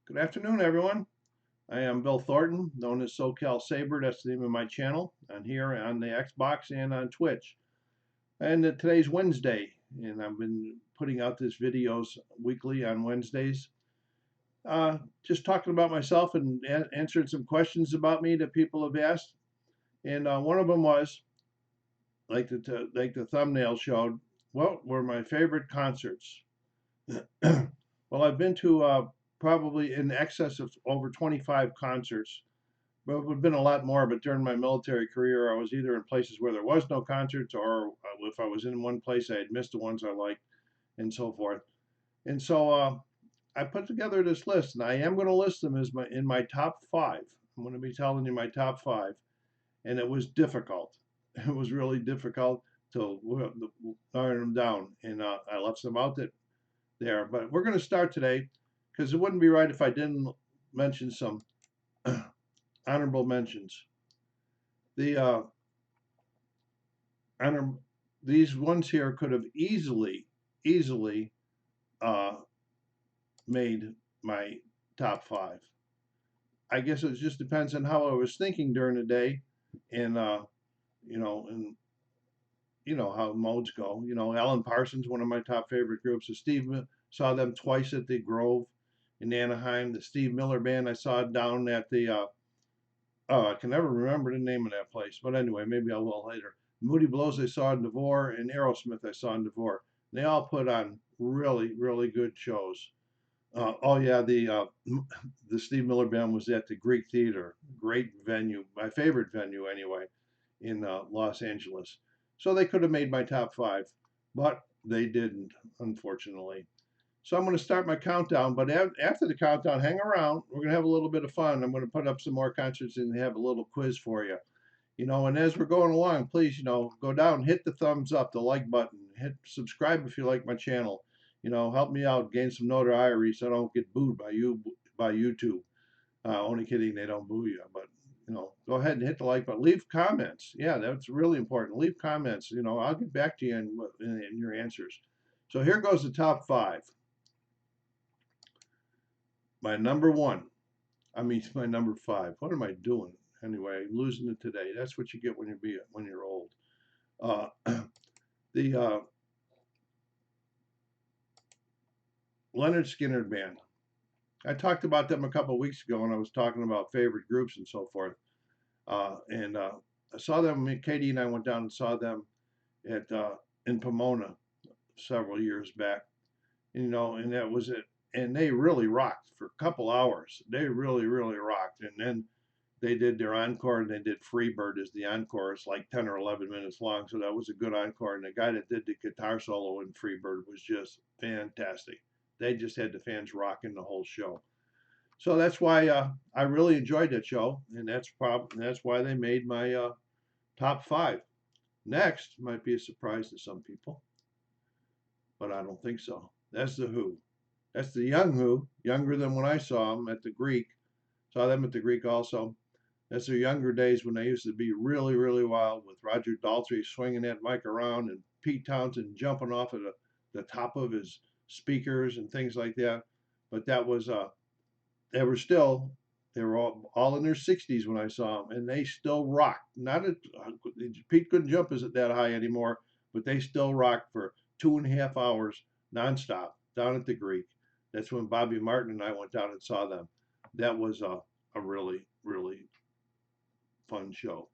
Good afternoon, everyone. I am Bill Thornton, known as SoCalSabre. That's the name of my channel. I'm here on the Xbox and on Twitch. And today's Wednesday, and I've been putting out these videos weekly on Wednesdays. Just talking about myself and answering some questions about me that people have asked. And one of them was, like the thumbnail showed, what were my favorite concerts? Well, I've been to probably in excess of over 25 concerts. Well, it would have been a lot more, but during my military career, I was either in places where there was no concerts, or if I was in one place, I had missed the ones I liked, and so forth. And so I put together this list, and I am going to list them as in my top five. I'm going to be telling you my top five, and it was difficult. It was really difficult to narrow them down, and I left some out there. But we're going to start today because it wouldn't be right if I didn't mention some honorable mentions. The honor, these ones here could have easily uh, made my top five. I guess it just depends on how I was thinking during the day, and you know, and how modes go. Alan Parsons, one of my top favorite groups. Saw them twice at the Grove in Anaheim. The Steve Miller Band I saw down at the oh, I can never remember the name of that place, but anyway, maybe I will later. Moody Blows I saw in Devore, and Aerosmith I saw in Devore. They all put on really good shows. Oh yeah, the Steve Miller Band was at the Greek Theater, great venue, my favorite venue anyway, in Los Angeles. So they could have made my top five, but they didn't, unfortunately. So I'm going to start my countdown, but after the countdown, hang around. We're going to have a little bit of fun. I'm going to put up some more concerts and have a little quiz for you. And as we're going along, please, go down, hit the thumbs up, the like button, hit subscribe if you like my channel. Help me out, gain some notoriety so I don't get booed by YouTube. Only kidding, they don't boo you, but go ahead and hit the like button. Leave comments. Yeah, that's really important. Leave comments. I'll get back to you in your answers. So here goes the top five. My number one. My number five. What am I doing? Anyway, losing it today. That's what you get when you're old. Uh, the Leonard Skinner Band. I talked about them a couple of weeks ago when I was talking about favorite groups and so forth. And I saw them. Katie and I went down and saw them at in Pomona several years back. And that was it. And they really rocked for a couple hours. They really rocked. And then they did their encore, and they did Freebird as the encore. It's like 10 or 11 minutes long, so that was a good encore. And the guy that did the guitar solo in Freebird was just fantastic. They just had the fans rocking the whole show. So that's why I really enjoyed that show, and that's why they made my top five. Next might be a surprise to some people, but I don't think so. That's the Who. That's the young Who, younger than when I saw them at the Greek. Saw them at the Greek also. That's their younger days when they used to be really wild, with Roger Daltrey swinging that mic around and Pete Townsend jumping off of the top of his speakers and things like that. But that was they were all in their 60s when I saw them, and they still rocked. Not Pete couldn't jump that high anymore, but they still rocked for 2.5 hours nonstop down at the Greek. That's when Bobby Martin and I went down and saw them. That was a really fun show.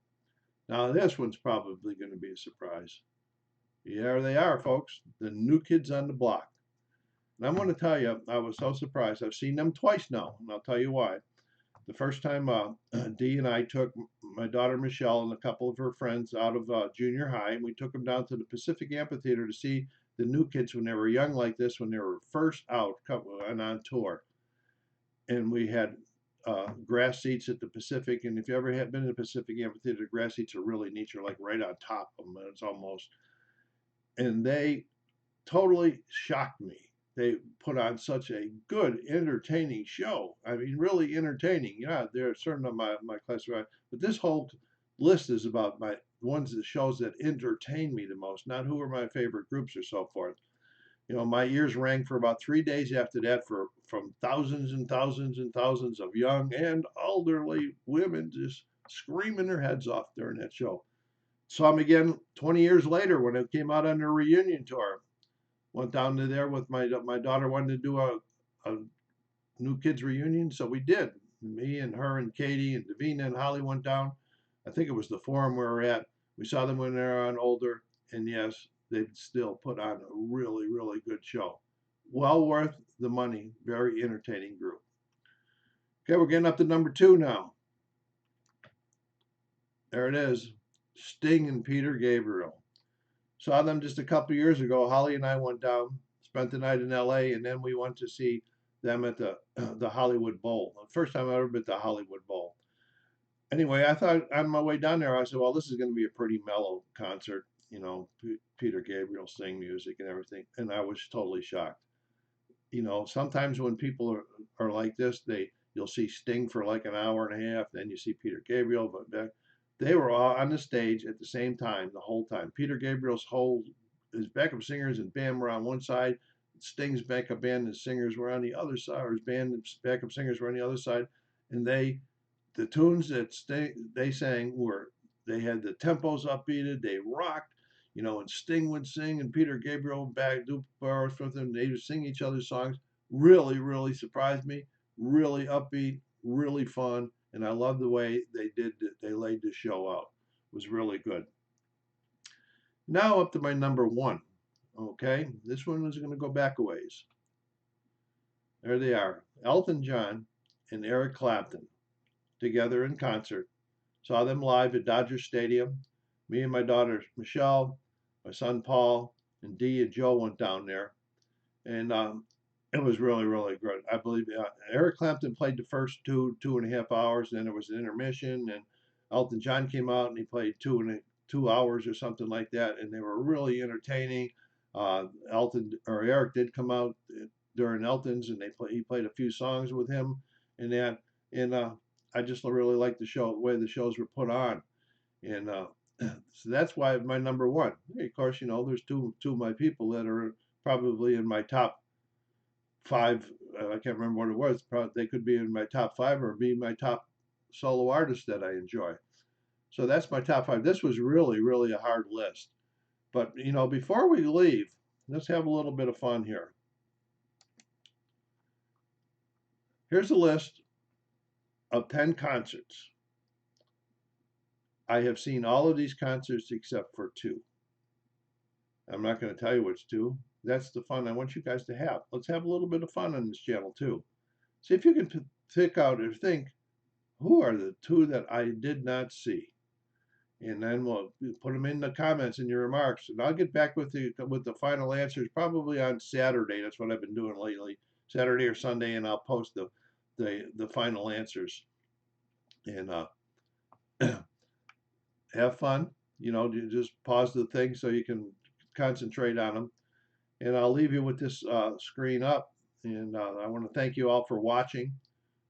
Now this one's probably going to be a surprise. Here they are, folks, the New Kids on the Block. And I'm going to tell you, I was so surprised. I've seen them twice now, and I'll tell you why. The first time Dee and I took my daughter Michelle and a couple of her friends out of junior high, and we took them down to the Pacific Amphitheater to see the New Kids when they were young like this, when they were first out and on tour. And we had grass seats at the Pacific, and if you ever have been to the Pacific Amphitheater, grass seats are really neat. You're like right on top of them, it's almost. And they totally shocked me. They put on such a good, entertaining show. I mean, really entertaining. Yeah, there are certain of my class, but this whole list is about my shows that entertain me the most, not who are my favorite groups or so forth. You know, my ears rang for about 3 days after that from thousands and thousands and thousands of young and elderly women just screaming their heads off during that show. Saw them again 20 years later when it came out on their reunion tour. Went down to there with my daughter wanted to do a New Kids reunion, so we did. Me and her and Katie and Davina and Holly went down. I think it was the forum we were at. We saw them when they were on older, and yes, they still put on a really, really good show. Well worth the money. Very entertaining group. Okay, we're getting up to number 2 now. There it is. Sting and Peter Gabriel. Saw them just a couple years ago. Holly and I went down, spent the night in LA, and then we went to see them at the Hollywood Bowl. The first time I ever been to Hollywood Bowl. Anyway, I thought on my way down there, I said, well, this is going to be a pretty mellow concert, you know, Peter Gabriel sing music and everything. And I was totally shocked. You know, sometimes when people are like this, you'll see Sting for like an hour and a half, then you see Peter Gabriel, but they were all on the stage at the same time the whole time. Peter Gabriel's his backup singers and band were on one side, Sting's backup band and singers were on the other side, or his band and backup singers were on the other side, and the tunes that they sang they had the tempos upbeated, they rocked, you know, and Sting would sing and Peter Gabriel back do bars with them. They would sing each other's songs. Really, really surprised me. Really upbeat, really fun, and I love the way they laid the show out. It was really good. Now up to my number 1. Okay, this one is going to go back a ways. There they are, Elton John and Eric Clapton together in concert. Saw them live at Dodger Stadium. Me and my daughter Michelle, my son Paul, and Dee and Joe went down there, and it was really, really good. I believe Eric Clapton played the first 2.5 hours. Then there was an intermission, and Elton John came out and he played 2 hours or something like that, and they were really entertaining. Eric did come out during Elton's, and he played a few songs with him, and that, and I just really liked the way the shows were put on, and so that's why my number 1. Of course, you know, there's two of my people that are probably in my top 5. I can't remember what it was. Probably they could be in my top 5 or be my top solo artists that I enjoy. So that's my top 5. This was really, really a hard list. But, you know, before we leave, let's have a little bit of fun here. Here's a list of 10 concerts. I have seen all of these concerts except for 2. I'm not going to tell you which 2. That's the fun I want you guys to have. Let's have a little bit of fun on this channel too. See if you can pick out or think, who are the 2 that I did not see? And then we'll put them in the comments in your remarks. And I'll get back with the final answers probably on Saturday. That's what I've been doing lately, Saturday or Sunday, and I'll post the final answers. And have fun. You know, just pause the thing so you can concentrate on them. And I'll leave you with this screen up. And I want to thank you all for watching.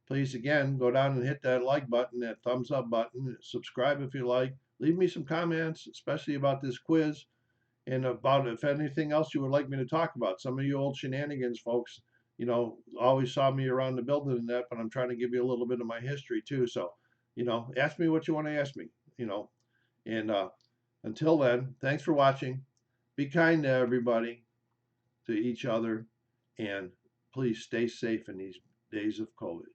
Please, again, go down and hit that like button, that thumbs up button. Subscribe if you like. Leave me some comments, especially about this quiz and about if anything else you would like me to talk about. Some of you old shenanigans folks, you know, always saw me around the building and that, but I'm trying to give you a little bit of my history too. So, you know, ask me what you want to ask me, you know. And until then, thanks for watching. Be kind to everybody, to each other, and please stay safe in these days of COVID.